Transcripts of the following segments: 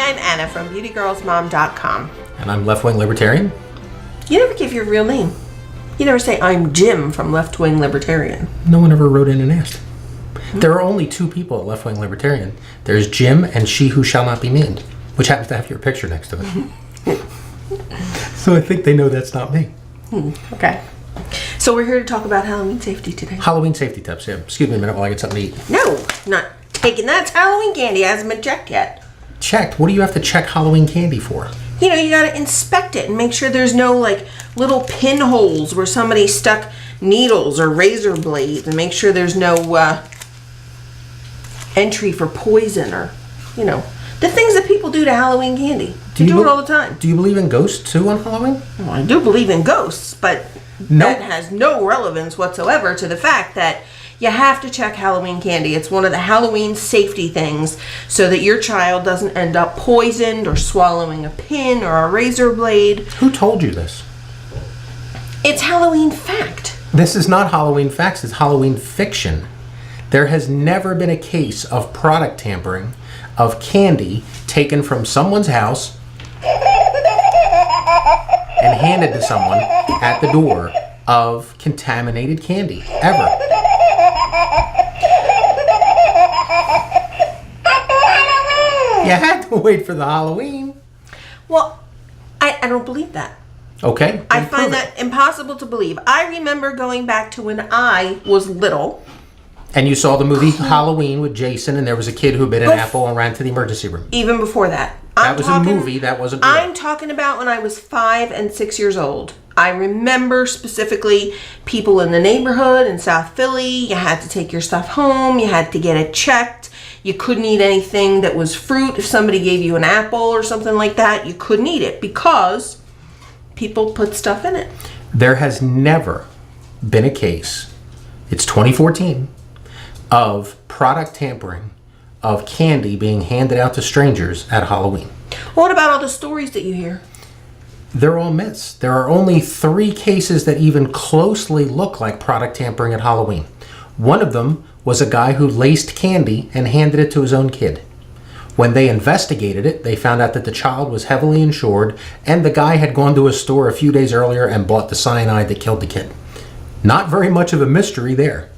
I'm Anna from BeautyGirlsMom.com. And I'm Left-Wing Libertarian. You never give your real name. You never say, I'm Jim from Left-Wing Libertarian. No one ever wrote in and asked. There are only two people at Left-Wing Libertarian. There's Jim and She Who Shall Not Be Named, which happens to have your picture next to it. So I think they know that's not me. Okay. So we're here to talk about Halloween safety today. Halloween safety tips, yeah. Excuse me a minute while I get something to eat. No, not taking that. It's Halloween candy. It hasn't been checked yet. Checked? What do you have to check Halloween candy for? You know, you gotta inspect it and make sure there's no, like, little pinholes where somebody stuck needles or razor blades, and make sure there's no entry for poison or, you know, the things that people do to Halloween candy. They do it all the time. Do you believe in ghosts too on Halloween? Well, I do believe in ghosts, but that has no relevance whatsoever to the fact that you have to check Halloween candy. It's one of the Halloween safety things so that your child doesn't end up poisoned or swallowing a pin or a razor blade. Who told you this? It's Halloween fact. This is not Halloween facts, it's Halloween fiction. There has never been a case of product tampering of candy taken from someone's house and handed to someone at the door of contaminated candy, ever. You had to wait for the Halloween. Well, I don't believe that. Okay. I find that impossible to believe. I remember going back to when I was little. And you saw the movie Halloween with Jason, and there was a kid who bit an apple and ran to the emergency room. Even before that. That was a movie, that wasn't real. I'm talking about when I was 5 and 6 years old. I remember specifically people in the neighborhood in South Philly. You had to take your stuff home. You had to get it checked. You couldn't eat anything that was fruit. If somebody gave you an apple or something like that, you couldn't eat it because people put stuff in it. There has never been a case, it's 2014, of product tampering of candy being handed out to strangers at Halloween. What about all the stories that you hear? They're all myths. There are only 3 cases that even closely look like product tampering at Halloween. One of them was a guy who laced candy and handed it to his own kid. When they investigated it, they found out that the child was heavily insured and the guy had gone to a store a few days earlier and bought the cyanide that killed the kid. Not very much of a mystery there.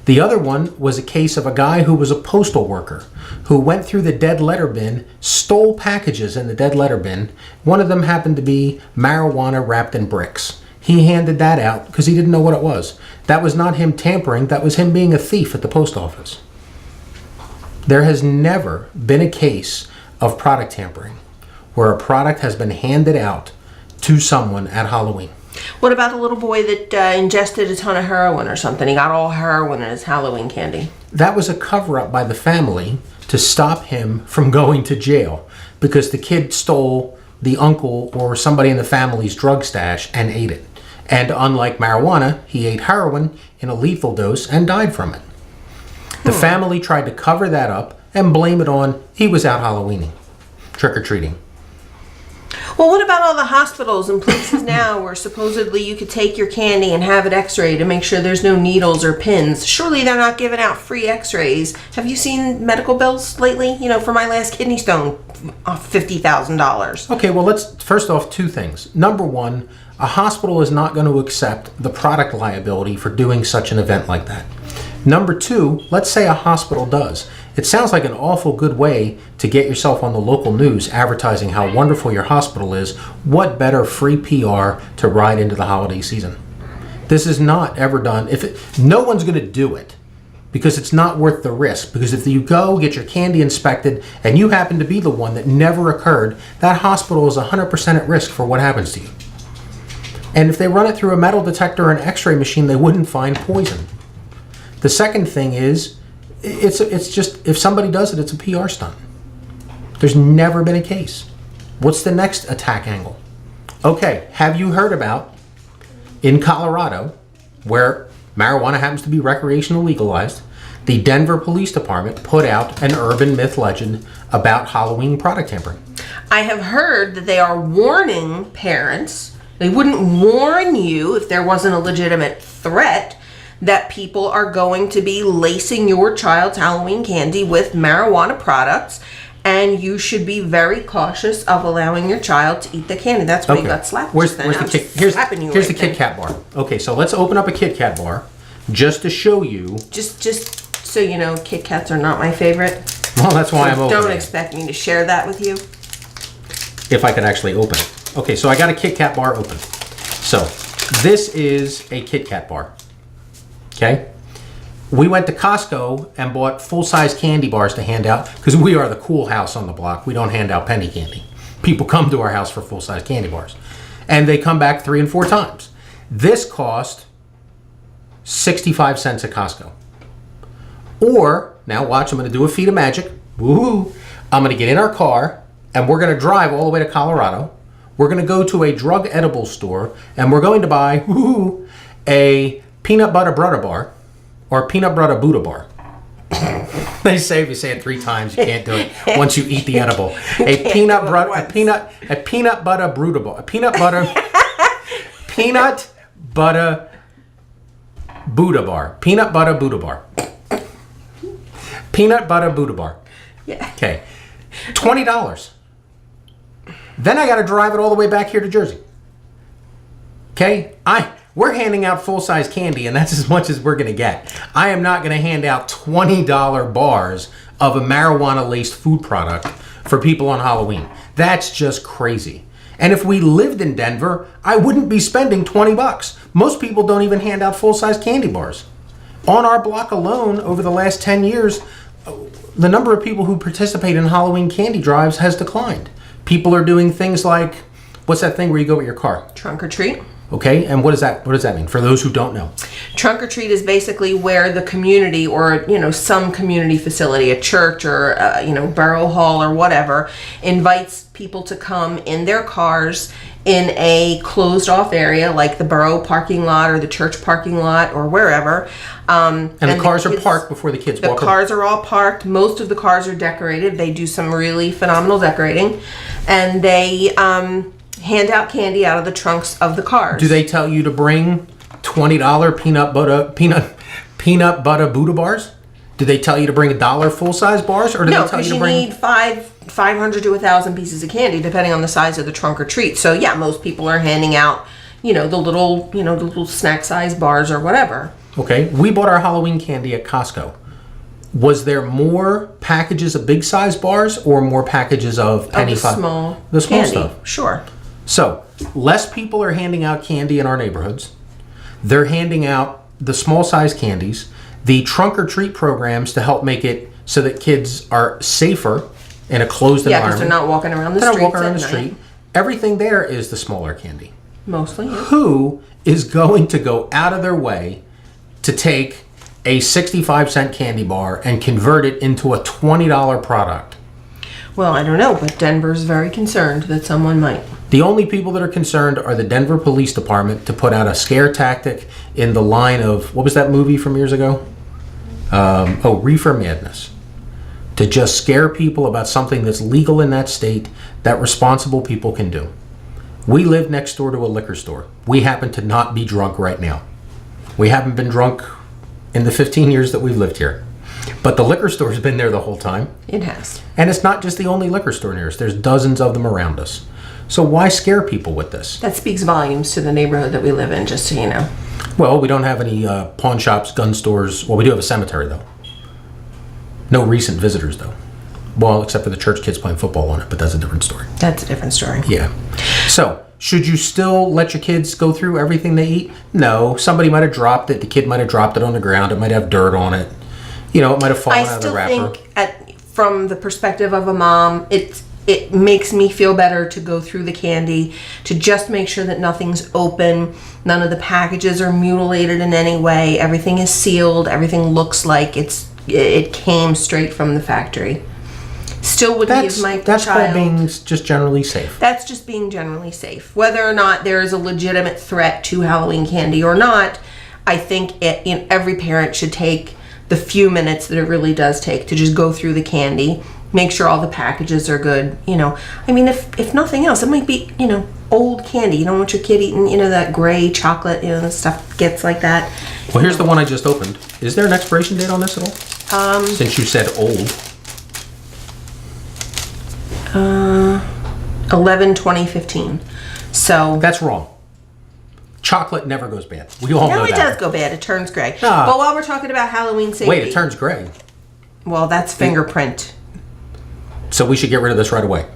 The other one was a case of a guy who was a postal worker who went through the dead letter bin, stole packages in the dead letter bin. One of them happened to be marijuana wrapped in bricks. He handed that out because he didn't know what it was. That was not him tampering, that was him being a thief at the post office. There has never been a case of product tampering where a product has been handed out to someone at Halloween. What about the little boy that ingested a ton of heroin or something? He got all heroin in his Halloween candy. That was a cover-up by the family to stop him from going to jail because the kid stole the uncle or somebody in the family's drug stash and ate it. And unlike marijuana, he ate heroin in a lethal dose and died from it. The family tried to cover that up and blame it on he was out Halloweening, trick-or-treating. Well, what about all the hospitals and places now where supposedly you could take your candy and have it x-rayed to make sure there's no needles or pins? Surely they're not giving out free x-rays. Have you seen medical bills lately? You know, for my last kidney stone, $50,000. Okay, well, let's, first off, 2 things. Number 1, a hospital is not going to accept the product liability for doing such an event like that. Number 2, let's say a hospital does. It sounds like an awful good way to get yourself on the local news advertising how wonderful your hospital is. What better free PR to ride into the holiday season? This is not ever done. No one's going to do it because it's not worth the risk. Because if you go get your candy inspected and you happen to be the one that never occurred, that hospital is 100% at risk for what happens to you. And if they run it through a metal detector or an x-ray machine, they wouldn't find poison. The second thing is, it's just, if somebody does it, it's a PR stunt. There's never been a case. What's the next attack angle? Okay, have you heard about, in Colorado, where marijuana happens to be recreational legalized, the Denver Police Department put out an urban myth legend about Halloween product tampering? I have heard that they are warning parents. They wouldn't warn you if there wasn't a legitimate threat that people are going to be lacing your child's Halloween candy with marijuana products and you should be very cautious of allowing your child to eat the candy. That's why you got slapped. Where's then. the I'm Kit? just slapping you Here's the right Kit Kat bar. Okay, so let's open up a Kit Kat bar just to show you. Just so you know, Kit Kats are not my favorite. Well, that's why I'm opening. Don't expect me to share that with you. If I could actually open it. Okay, so I got a Kit Kat bar open. So this is a Kit Kat bar. Okay. We went to Costco and bought full-size candy bars to hand out because we are the cool house on the block. We don't hand out penny candy. People come to our house for full-size candy bars. And they come back 3 and 4 times. This cost 65 cents at Costco. Or, now watch, I'm going to do a feat of magic. Woohoo! I'm going to get in our car and we're going to drive all the way to Colorado. We're going to go to a drug edible store and we're going to buy a peanut butter Buddha bar. Or peanut butter Buddha bar. They say if you say it 3 times, you can't do it once you eat the edible. A peanut butter Buddha bar. A peanut butter Buddha bar. Peanut butter Buddha bar. Peanut butter Buddha bar. Yeah. Okay. $20. Then I got to drive it all the way back here to Jersey. Okay? We're handing out full-size candy, and that's as much as we're going to get. I am not going to hand out $20 bars of a marijuana-laced food product for people on Halloween. That's just crazy. And if we lived in Denver, I wouldn't be spending $20. Most people don't even hand out full-size candy bars. On our block alone, over the last 10 years, the number of people who participate in Halloween candy drives has declined. People are doing things like, what's that thing where you go with your car? Trunk or treat. Okay, and what does that mean for those who don't know? Trunk or treat is basically where the community or, some community facility, a church or, borough hall or whatever, invites people to come in their cars in a closed off area like the borough parking lot or the church parking lot or wherever. And the cars are parked before the kids walk. The cars are all parked. Most of the cars are decorated. They do some really phenomenal decorating. And they hand out candy out of the trunks of the cars. Do they tell you to bring $20 peanut butter Buddha bars? Do they tell you to bring $1 full-size bars, or do they tell you to bring? No, because you need 500 to 1,000 pieces of candy, depending on the size of the trunk or treat. So yeah, most people are handing out, the little snack-size bars or whatever. Okay, we bought our Halloween candy at Costco. Was there more packages of big-size bars or more packages of penny the small candy stuff? Sure. So, less people are handing out candy in our neighborhoods. They're handing out the small size candies, the trunk or treat programs to help make it so that kids are safer in a closed environment. Yeah, because they're not walking around the streets. They're not walking around the street. Everything there is the smaller candy. Mostly, yeah. Who is going to go out of their way to take a 65-cent candy bar and convert it into a $20 product? Well, I don't know, but Denver's very concerned that someone might. The only people that are concerned are the Denver Police Department to put out a scare tactic in the line of, what was that movie from years ago? Reefer Madness. To just scare people about something that's legal in that state that responsible people can do. We live next door to a liquor store. We happen to not be drunk right now. We haven't been drunk in the 15 years that we've lived here. But the liquor store's been there the whole time. It has. And it's not just the only liquor store near us. There's dozens of them around us. So why scare people with this? That speaks volumes to the neighborhood that we live in, just so you know. Well, we don't have any pawn shops, gun stores. Well, we do have a cemetery, though. No recent visitors, though. Well, except for the church kids playing football on it, but that's a different story. That's a different story. Yeah. So, should you still let your kids go through everything they eat? No. Somebody might have dropped it. The kid might have dropped it on the ground. It might have dirt on it. It might have fallen out of the wrapper. I still think, from the perspective of a mom, it makes me feel better to go through the candy, to just make sure that nothing's open, none of the packages are mutilated in any way, everything is sealed, everything looks like it came straight from the factory. Still wouldn't give my child... That's called being just generally safe. That's just being generally safe. Whether or not there is a legitimate threat to Halloween candy or not, I think every parent should take the few minutes that it really does take to just go through the candy, make sure all the packages are good. If nothing else, it might be, old candy. You don't want your kid eating, that gray chocolate, the stuff gets like that. Well, here's the one I just opened. Is there an expiration date on this at all? Since you said old. 11/20/15. So That's wrong. Chocolate never goes bad. We all know no, it that. does go bad. It turns gray. Ah. But while we're talking about Halloween safety, Wait, it turns gray. well, that's fingerprint. So we should get rid of this right away.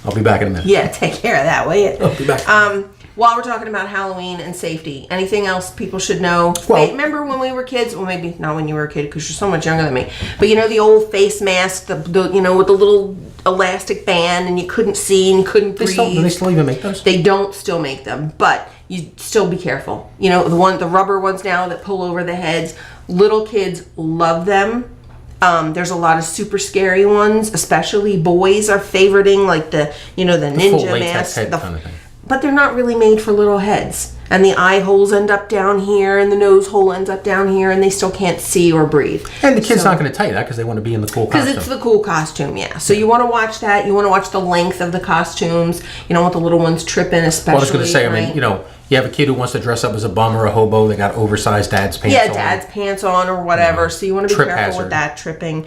I'll be back in a minute. Yeah, take care of that, will you? I'll be back. While we're talking about Halloween and safety, anything else people should know? Well- Remember when we were kids? Well, maybe not when you were a kid because you're so much younger than me. But you know the old face mask, the with the little elastic band, and you couldn't see and you couldn't breathe. Do they still even make those? They don't still make them, but you still be careful. You know the rubber ones now that pull over the heads. Little kids love them. There's a lot of super scary ones, especially boys are favoriting like the ninja full latex mask, head kind of thing. but they're not really made for little heads. And the eye holes end up down here, and the nose hole ends up down here, and they still can't see or breathe. And the kid's not going to tell you that because they want to be in the cool costume. Because it's the cool costume, yeah. So you want to watch that. You want to watch the length of the costumes. You don't want the little ones tripping, especially. Well, I was going to say, right? I mean, you have a kid who wants to dress up as a bum or a hobo. They got oversized dad's pants on. Yeah, dad's pants on or whatever. So you want to be Trip careful hazard. with that tripping.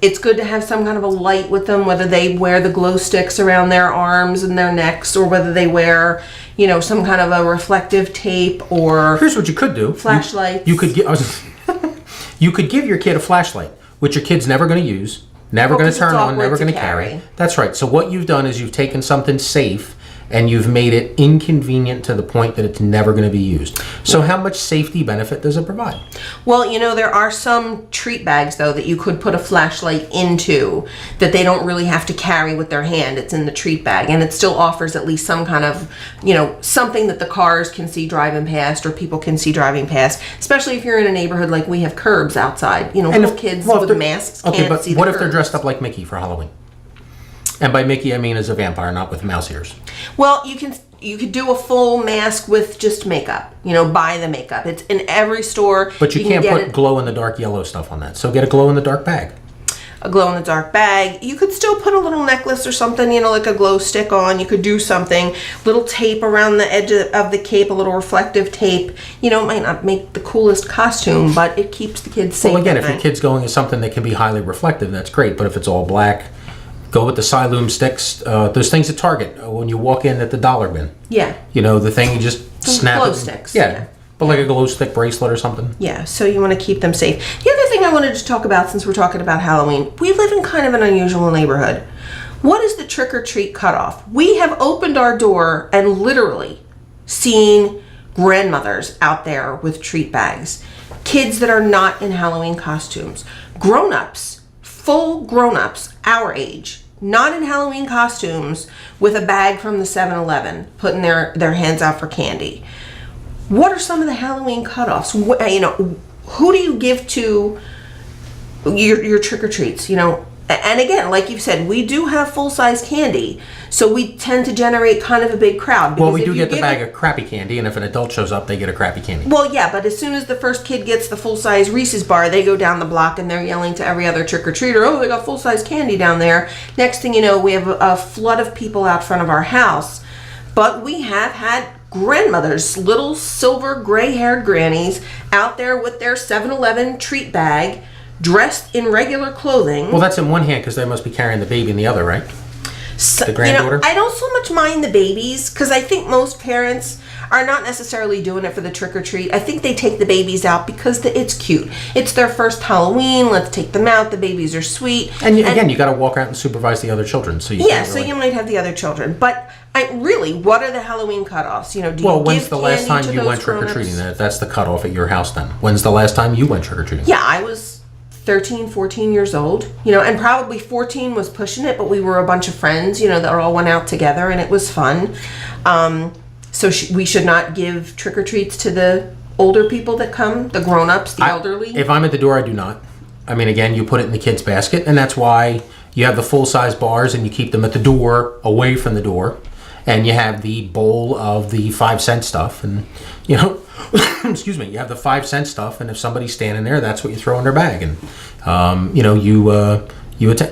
It's good to have some kind of a light with them, whether they wear the glow sticks around their arms and their necks, or whether they wear, some kind of a reflective tape or Here's what you could do. flashlights. You could you could give your kid a flashlight, which your kid's never going to use, never Well, going 'cause to turn it's on, awkward never to going to carry. carry. That's right. So what you've done is you've taken something safe and you've made it inconvenient to the point that it's never going to be used. So how much safety benefit does it provide? Well, there are some treat bags, though, that you could put a flashlight into that they don't really have to carry with their hand. It's in the treat bag, and it still offers at least some kind of, something that the cars can see driving past or people can see driving past, especially if you're in a neighborhood like we have curbs outside. Little kids with masks can't Okay, but see the what if they're curbs. dressed up like Mickey for Halloween? And by Mickey, I mean as a vampire, not with mouse ears. Well, you could do a full mask with just makeup. Buy the makeup. It's in every store. But you can can't get put it. glow-in-the-dark yellow stuff on that. So get a glow-in-the-dark bag. A glow-in-the-dark bag. You could still put a little necklace or something, like a glow stick on. You could do something. Little tape around the edge of the cape, a little reflective tape. It might not make the coolest costume, but it keeps the kids safe. Well, again, at if your night. kid's going as something that can be highly reflective, that's great. But if it's all black, go with the Siloom sticks. Those things at Target when you walk in at the dollar bin. Yeah. The thing you just snap glow it. sticks, Yeah. yeah. But like a glow stick bracelet or something. Yeah, so you want to keep them safe. The other thing I wanted to talk about, since we're talking about Halloween, we live in kind of an unusual neighborhood. What is the trick-or-treat cutoff? We have opened our door and literally seen grandmothers out there with treat bags. Kids that are not in Halloween costumes. Grown-ups, full grown-ups, our age, not in Halloween costumes, with a bag from the 7-Eleven, putting their hands out for candy. What are some of the Halloween cutoffs? Who do you give to your trick-or-treats? And again, like you've said, we do have full-size candy, so we tend to generate kind of a big crowd. Well, we because do if you get the give bag it- of crappy candy, and if an adult shows up, they get a crappy candy. Well, yeah, but as soon as the first kid gets the full-size Reese's bar, they go down the block and they're yelling to every other trick-or-treater, "Oh, they got full-size candy down there." Next thing you know, we have a flood of people out front of our house. But we have had grandmothers, little silver gray-haired grannies, out there with their 7-Eleven treat bag, dressed in regular clothing. Well, that's in one hand because they must be carrying the baby in the other, right? So, the granddaughter? I don't so much mind the babies because I think most parents are not necessarily doing it for the trick or treat. I think they take the babies out because it's cute. It's their first Halloween. Let's take them out. The babies are sweet. And again, you got to walk out and supervise the other children. So you Yeah, can't so really... you might have the other children. But what are the Halloween cutoffs? Do Well, you when's give the last candy time to you those went trick-or-treating? grown-ups? That's the cutoff at your house then. When's the last time you went trick-or-treating? Yeah, I was 13, 14 years old, and probably 14 was pushing it, but we were a bunch of friends, that all went out together and it was fun. So we should not give trick-or-treats to the older people that come, the grown-ups, the elderly. If I'm at the door, I do not. I mean, again, you put it in the kid's basket, and that's why you have the full-size bars and you keep them at the door, away from the door, and you have the bowl of the 5-cent stuff, and, excuse me, you have the 5-cent stuff, and if somebody's standing there, that's what you throw in their bag, and, you attack.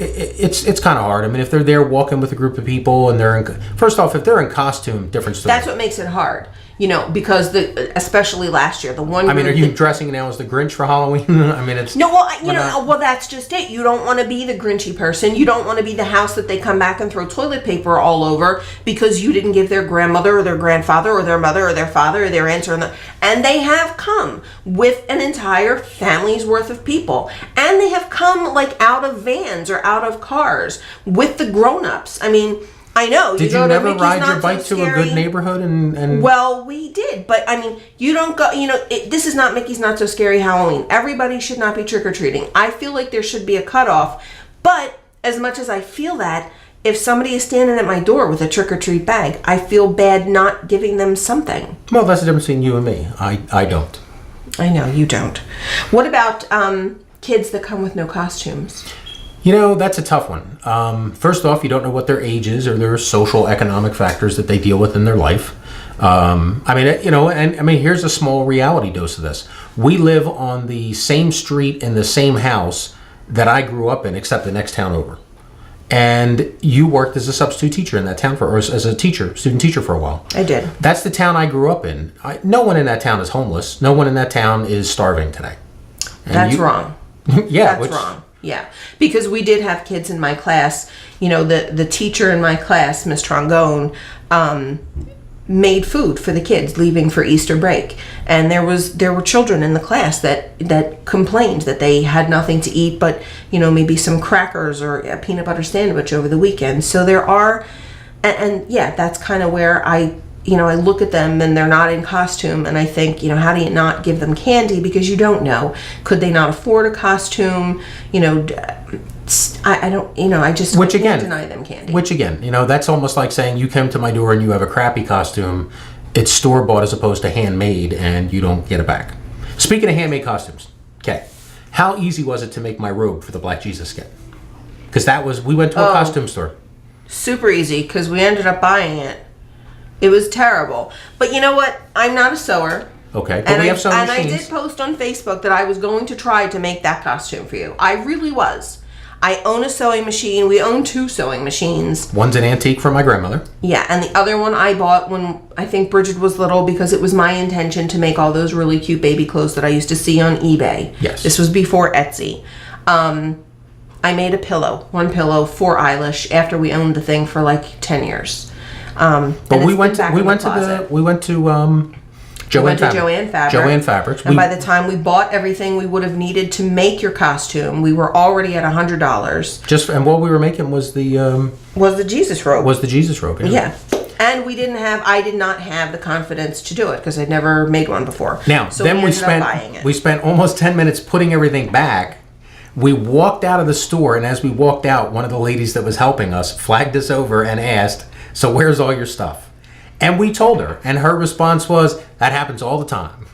It's kind of hard. I mean, if they're there walking with a group of people and they're first off, if they're in costume, different story. That's what makes it hard. because especially last year, the one. I mean, are you dressing now as the Grinch for Halloween? I mean, it's no. Well, that's just it. You don't want to be the Grinchy person. You don't want to be the house that they come back and throw toilet paper all over because you didn't give their grandmother or their grandfather or their mother or their father or their aunts and they have come with an entire family's worth of people, and they have come like out of vans or out of cars with the grown-ups. I mean. I know. Did you never ride your bike to a good neighborhood and? Well, we did, but I mean, you don't go. This is not Mickey's Not So Scary Halloween. Everybody should not be trick or treating. I feel like there should be a cutoff. But as much as I feel that, if somebody is standing at my door with a trick or treat bag, I feel bad not giving them something. Well, that's the difference between you and me. I don't. I know you don't. What about kids that come with no costumes? That's a tough one. First off, you don't know what their age is or their social economic factors that they deal with in their life. Here's a small reality dose of this. We live on the same street in the same house that I grew up in, except the next town over. And you worked as a substitute teacher in that town or as a student teacher for a while. I did. That's the town I grew up in. No one in that town is homeless. No one in that town is starving today. That's wrong. Yeah. That's wrong. Yeah, because we did have kids in my class. The teacher in my class, Miss Trongone, made food for the kids leaving for Easter break, and there were children in the class that complained that they had nothing to eat, but maybe some crackers or a peanut butter sandwich over the weekend. So there are, and yeah, that's kind of where I look at them and they're not in costume and I think, how do you not give them candy? Because you don't know. Could they not afford a costume? I don't, I just can't deny them candy. Which again, that's almost like saying you come to my door and you have a crappy costume. It's store-bought as opposed to handmade and you don't get it back. Speaking of handmade costumes, okay, how easy was it to make my robe for the Black Jesus skit? Because we went to a costume store. Super easy because we ended up buying it. It was terrible. But you know what? I'm not a sewer. Okay, but we have sewing machines. And I did post on Facebook that I was going to try to make that costume for you. I really was. I own a sewing machine. We own 2 sewing machines. One's an antique from my grandmother. Yeah, and the other one I bought when I think Bridget was little because it was my intention to make all those really cute baby clothes that I used to see on eBay. Yes. This was before Etsy. I made a pillow, one pillow for Eilish after we owned the thing for like 10 years. But we went to Joanne Fabrics. And by the time we bought everything we would have needed to make your costume, we were already at $100. And what we were making was the Jesus robe. Was the Jesus robe? Yeah. And I did not have the confidence to do it because I'd never made one before. Now, so then we spent almost 10 minutes putting everything back. We walked out of the store, and as we walked out, one of the ladies that was helping us flagged us over and asked, "So where's all your stuff?" And we told her, and her response was, "That happens all the time."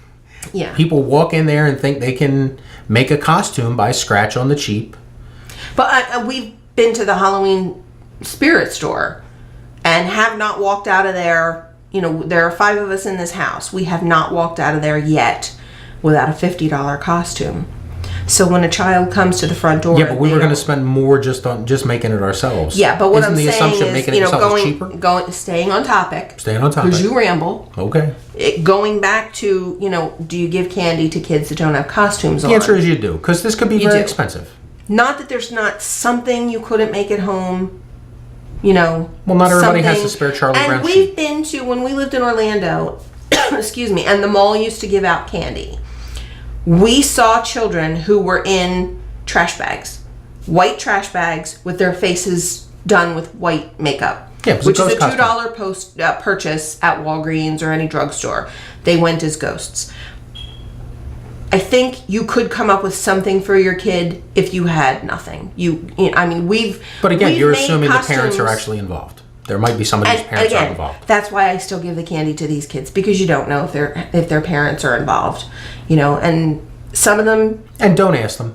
Yeah. People walk in there and think they can make a costume by scratch on the cheap. But we've been to the Halloween spirit store and have not walked out of there. There are 5 of us in this house. We have not walked out of there yet without a $50 costume. So when a child comes to the front door, yeah, but we were going to spend more just making it ourselves. Yeah, but what I'm saying assumption is, making it yourself is cheaper? Staying on topic. Staying on topic. Because you ramble. Okay. Going back to, do you give candy to kids that don't have costumes on? The answer is you do, because this could be very expensive. Not that there's not something you couldn't make at home. Well, not everybody has a spare Charlie Brown sheet. And we've been to, when we lived in Orlando, excuse me, and the mall used to give out candy. We saw children who were in trash bags, white trash bags with their faces done with white makeup, which is a $2 purchase at Walgreens or any drugstore. They went as ghosts. I think you could come up with something for your kid if you had nothing. But again, you're assuming the parents are actually involved. There might be somebody whose parents are involved. That's why I still give the candy to these kids, because you don't know if their parents are involved, and some of them. And don't ask them.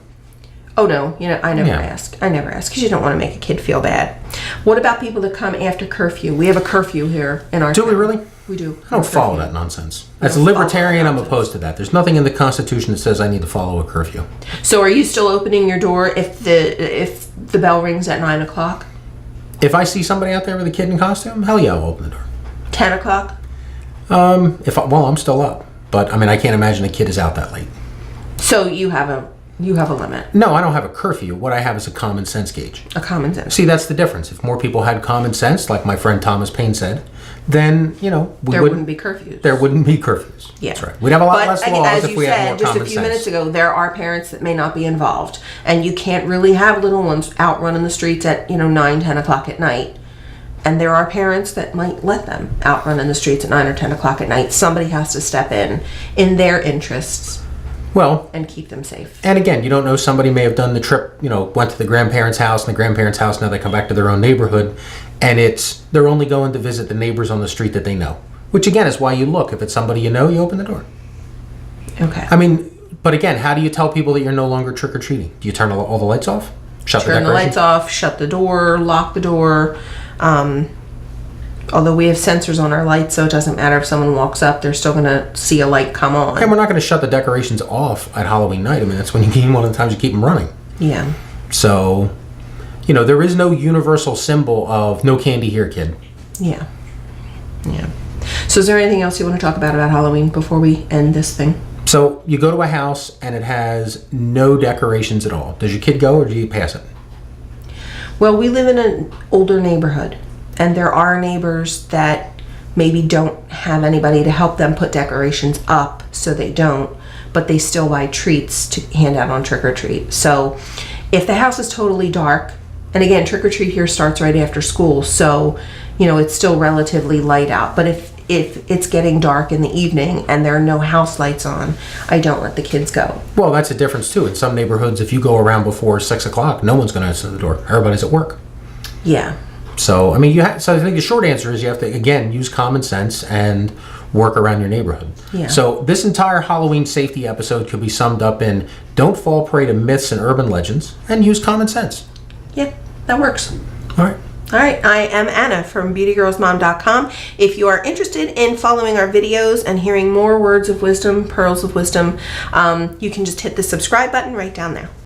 Oh no, I never ask. I never ask because you don't want to make a kid feel bad. What about people that come after curfew? We have a curfew here in our town. Do we really? We do. I don't follow that nonsense. As a libertarian, I'm opposed to that. There's nothing in the Constitution that says I need to follow a curfew. So are you still opening your door if the bell rings at 9 o'clock? If I see somebody out there with a kid in costume, hell yeah, I'll open the door. 10 o'clock? Well, I'm still up, but I mean, I can't imagine a kid is out that late. So you have a limit. No, I don't have a curfew. What I have is a common sense gauge. A common sense. See, that's the difference. If more people had common sense, like my friend Thomas Paine said, then, there wouldn't be curfews. There wouldn't be curfews. Yeah. That's right. We'd have a lot less laws if we had more common sense. Just a few minutes ago, there are parents that may not be involved. And you can't really have little ones out running the streets at, 9, 10 o'clock at night. And there are parents that might let them out run in the streets at 9 or 10 o'clock at night. Somebody has to step in their interests. Well, and keep them safe. And again, you don't know, somebody may have done the trip, went to the grandparents' house, and the grandparents' house, now they come back to their own neighborhood, and they're only going to visit the neighbors on the street that they know. Which again is why you look. If it's somebody you know, you open the door. Okay. I mean, but again, how do you tell people that you're no longer trick-or-treating? Do you turn all the lights off? Turn the lights off, shut the door, lock the door. Although we have sensors on our lights, so it doesn't matter if someone walks up, they're still going to see a light come on. And we're not going to shut the decorations off at Halloween night. I mean, that's when one of the times you keep them running. Yeah. So, there is no universal symbol of no candy here, kid. Yeah. Yeah. So is there anything else you want to talk about Halloween before we end this thing? So you go to a house and it has no decorations at all. Does your kid go or do you pass it? Well, we live in an older neighborhood. And there are neighbors that maybe don't have anybody to help them put decorations up, so they don't, but they still buy treats to hand out on trick or treat. So if the house is totally dark, and again, trick or treat here starts right after school, so it's still relatively light out. But if it's getting dark in the evening and there are no house lights on, I don't let the kids go. Well, that's a difference too. In some neighborhoods, if you go around before 6 o'clock, no one's going to answer the door. Everybody's at work. Yeah. So, I mean, so I think the short answer is you have to, again, use common sense and work around your neighborhood. Yeah. So this entire Halloween safety episode could be summed up in don't fall prey to myths and urban legends and use common sense. Yeah, that works. All right. All right, I am Anna from beautygirlsmom.com. If you are interested in following our videos and hearing more words of wisdom, pearls of wisdom, you can just hit the subscribe button right down there.